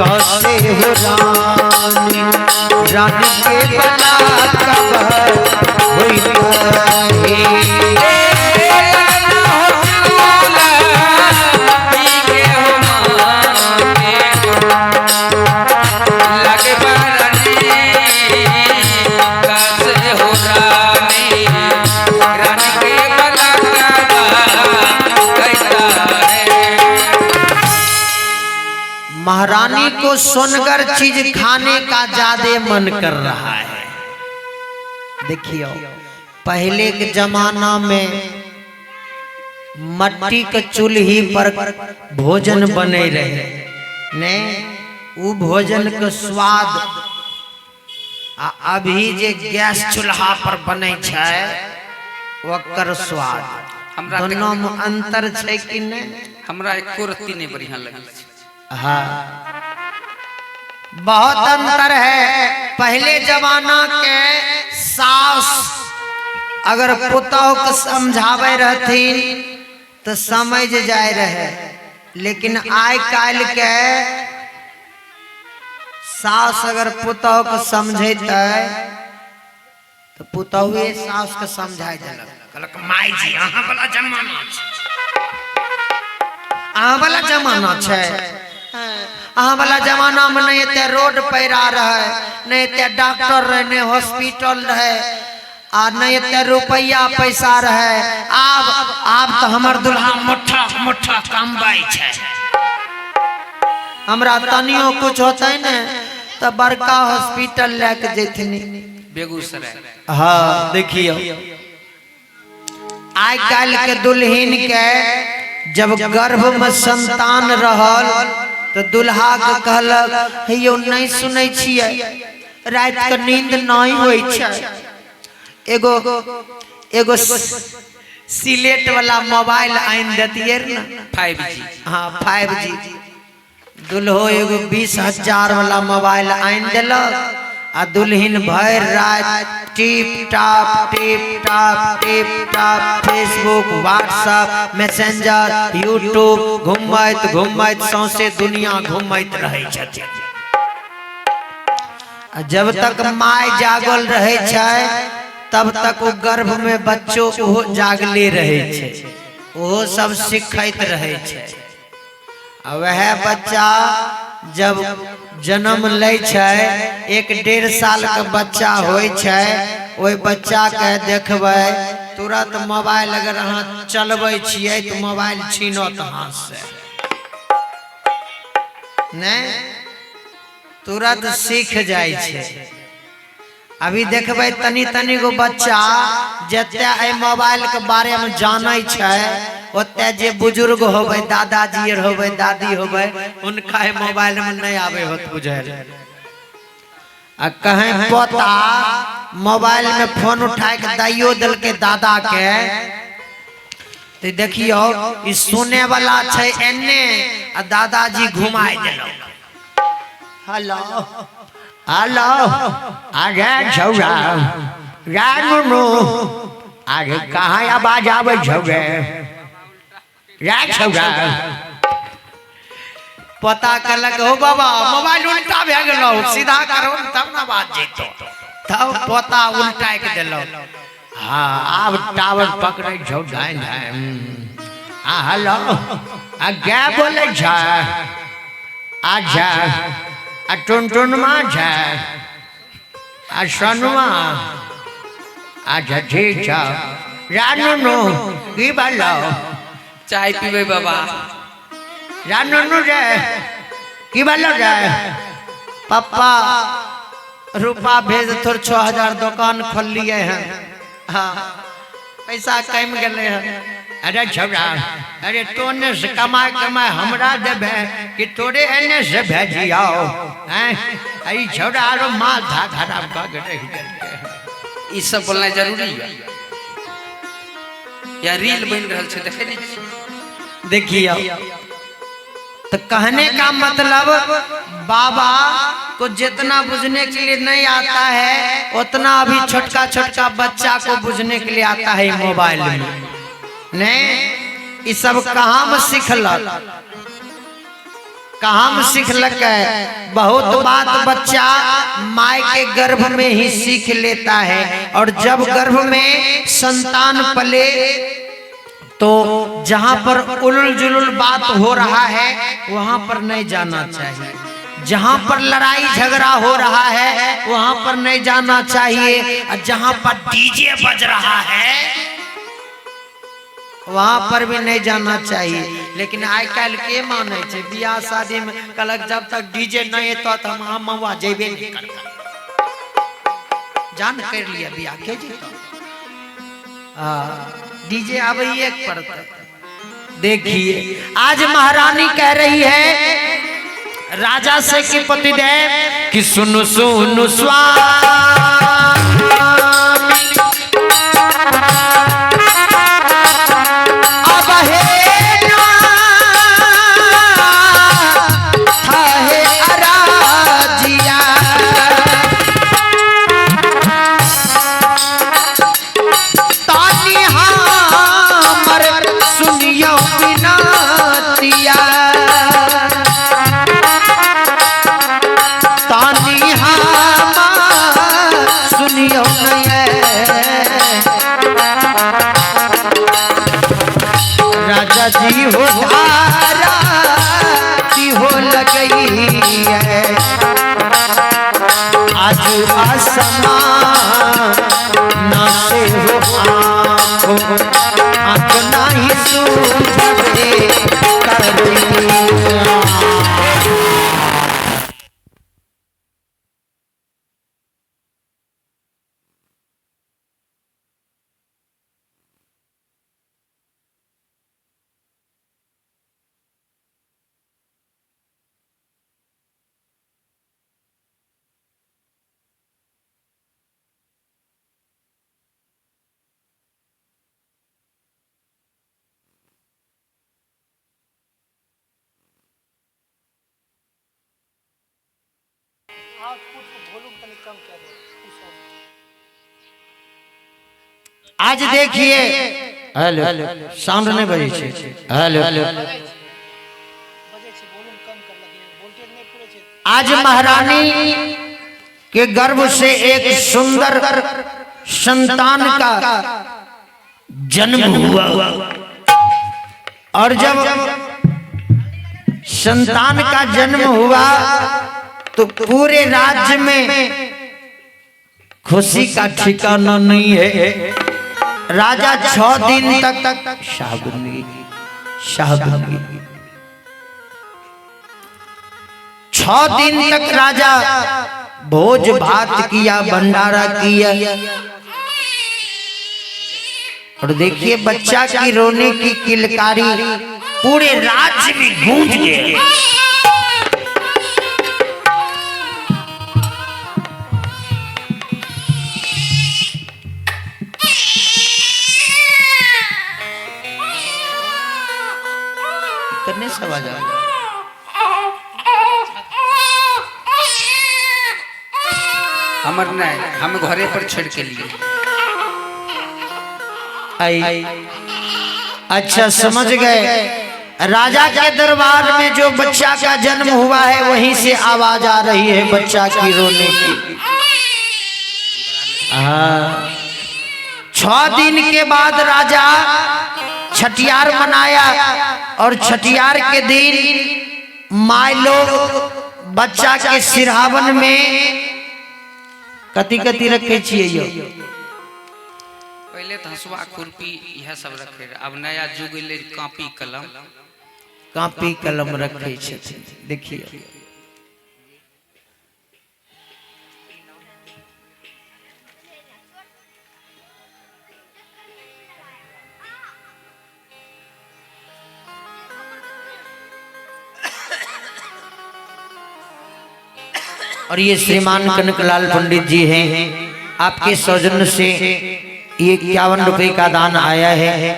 कैसे हो रानी रानी के बला कबर हुई महारानी को सोनगर चीज खाने का ज्यादा मन कर रहा है। देखियो पहले के जमाना में मट्टी के चूल्ही पर भोजन बने रहे ने उ भोजन के स्वाद अभी जे गैस चूल्हा पर बने छै ओकर स्वाद दोनों में अंतर छै कि नहीं? हमरा एको रत्ती नहीं बढ़िया लगी। हाँ बहुत अंतर है। पहले जमाना के सास अगर पुतोह के समझावे रहथिन तो समझ जाए रहे, लेकिन आइ काल के सास अगर पुतोह के समझेते तो पुतोहे सास के समझाई देलक, कहलक माई जी अहाँ वाला जमाना छै, अहाँ वाला जमाना छै, अहाँ वाला जमाना में नहीं एते रोड पैरा रहे, नहीं एते डॉक्टर रहे, नहीं हॉस्पिटल रहे, आ नहीं एते रुपया पैसा रहे। आब तो हमर दुल्हा मोटा मोटा कमाई छै, हमरा तनियो कुछ होते न तो बड़का हॉस्पिटल लेके जैथिन बेगूसराय। हाँ देखियो आइ काल के दुल्हन के जब गर्भ में संतान रहल तो दुल्हा के कहलक हे यो नहीं सुनै छियै रात के नींद नहीं होई छै, एगो सिलेट वाला मोबाइल आइन देतिए ना 5G। हाँ 5G दुल्हो एगो 20,000 वाला मोबाइल आइन देलक आ दुल्हन भर रात tip top Facebook WhatsApp messenger YouTube घुमैत सौंसे दुनिया घुमैत रहे छथिन। जब तक माय जागल रहे छै तब तक वो गर्भ में बच्चों को जागले रहे छै, वो सब सिखैत रहे छै। वह बच्चा जब जन्म ले छै 1-1.5 साल का बच्चा होय छै, ओइ बच्चा के देखबै तुरंत मोबाइल अगर अहाँ चलबै छियै तो मोबाइल छीनत हाथ से नहीं, तुरंत सीख जाय छै। अभी देखबै तनी गो बच्चा जते ए मोबाइल के बारे में जानै छै ओते जे बुजुर्ग होबै दादाजी होबै दादी होबै उनका मोबाइल में नहीं आवे होत बुझे। आ कहीं पोता मोबाइल में फोन उठा के दाइयो दल के दादा के तो देखियो ई सुने वाला छै एने आ दादाजी घुमाई देलो हेलो हेलो आगे छौरा रानू आगे कहाँ आवाज आवे छौरे छौरा पता कलक हो बाबा मोबाइल उल्टा भे गेलो सीधा करो तब ना बात जेतो, तब पता उल्टा के देलो। हाँ आब टावर पकड़े छौ धाय हेलो आ क्या बोले छ अच्छा आ टुनटुनमा छ आ सनुआ अच्छा ठीक छ रानू की बोलो चाय पीबे बाबा रानू रे की बोलो रे पापा रुपा भेज थोड़ 6,000 दुकान खोल लिए हैं। हाँ पैसा कम गए हैं। अरे छौरा अरे तोने से कमाए हमरा देबे कि तोरे एने से भेजियो हैं? अरे छौरा आरो माथा खराब कर रही है। ई सब बोलना जरूरी है या रील बन रहल छै देखे नी देखिए तो कहने का मतलब बाबा को जितना बुझने के लिए नहीं आता है उतना अभी छोटका छोटका बच्चा को बुझने के लिए आता है मोबाइल में। नहीं ये सब कहाँ में सीखल कहाँ में सीखलक है? बहुत बात बच्चा माय के गर्भ में ही सीख लेता है, और जब गर्भ में संतान पले तो जहां पर उलुल जुलुल बात हो रहा है वहां पर नहीं जाना चाहिए, जहां पर लड़ाई झगड़ा हो रहा है वहां पर नहीं जाना चाहिए, और जहां पर डीजे बज रहा है वहां पर भी नहीं जाना चाहिए। लेकिन आज कल के माने छे बियाह शादी में कहलक जब तक डीजे नहीं तो हम महुआ जेबे नहीं करता। जान कर लिया बियाह के जेतो डीजे अब एक पड़ता। देखिए आज महारानी कह रही है राजा से कि पतिदेव कि सुनु सुनु स्वामी अब है ना था है अराजिया तानी हमर सुनियो बिनतिया तानी हमर सुनियो राजा जी हो धारा जी हो लगई है आज आसमान ना से हो आँख नहीं सूझे करती। आज देखिए हेलो साउंड नहीं बजे छे हेलो आज महारानी के गर्भ से एक सुंदर संतान का जन्म हुआ, और जब संतान का जन्म हुआ तो पूरे राज्य में खुशी का ठिकाना नहीं है। राजा 6 दिन तक शाहबंदी 6 दिन तक राजा भोज भात किया, भंडारा किया, और देखिए बच्चा की रोने की किलकारी पूरे राज्य में गूंज गई। करने सब आ जाएगा। हमर नहीं हम घरे पर छेड़ के लिए आई। अच्छा समझ गए। राजा के दरबार में जो बच्चा का जन्म हुआ है वहीं से आवाज आ रही है बच्चा की रोने की। 6 दिन के बाद राजा छठियार मनाया, और छठियार के दिन माय लोग बच्चा के सिरहावन में कति कति रखे छिए। पहले तो हसुआ खुरपी यह सब रखे, अब नया युग ले कापी कलम रखे छथिन। देखिए और ये श्रीमान कनकलाल पंडित जी हैं, आपके सौजन्य से ये 51 रुपए का दान आया है।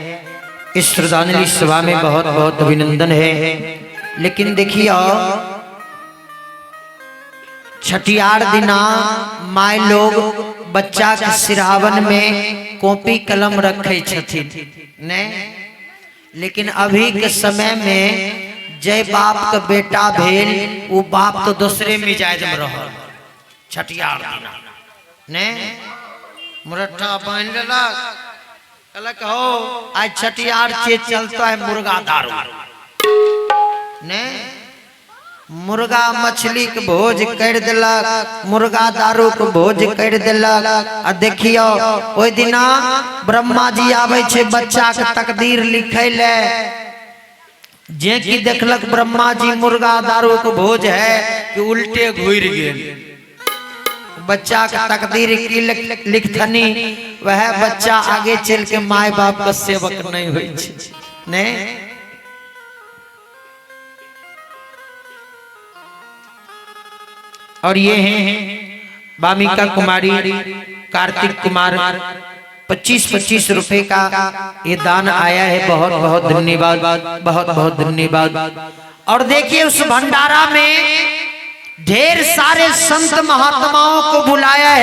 इस श्रद्धांजलि सभा में बहुत बहुत अभिनंदन है। लेकिन देखिए छठियार दिना माय लोग बच्चा के सिरहावन में कॉपी कलम रखे छथिन ने, लेकिन अभी के समय में जय बाप का बेटा भेल वो बाप तो दूसरे मिजाज में रह छठियार दिना ने मुरट्ठा पहन लेलक कहलक हो आज छठियार से चलता है मुर्गा दारू ने मुर्गा मछली के भोज कर दिलक मुर्गा दारू के भोज कर दिलक आ देखियो ओइ दिना ब्रह्मा जी आवे छे बच्चा के तकदीर लिखे ले जे की देखलक ब्रह्मा जी मुर्गा दारू के भोज है कि उल्टे घुर गेल बच्चा का तकदीर की लिखथनी वह बच्चा आगे चल के माय बाप का सेवक नहीं होई छे ने और ये हैं वामिका कुमारी कार्तिक कुमार 25-25 रुपए का ये दान आया है। बहुत बहुत धन्यवाद बहुत बहुत धन्यवाद। और देखिए उस भंडारा में ढेर सारे संत महात्माओं को बुलाया है।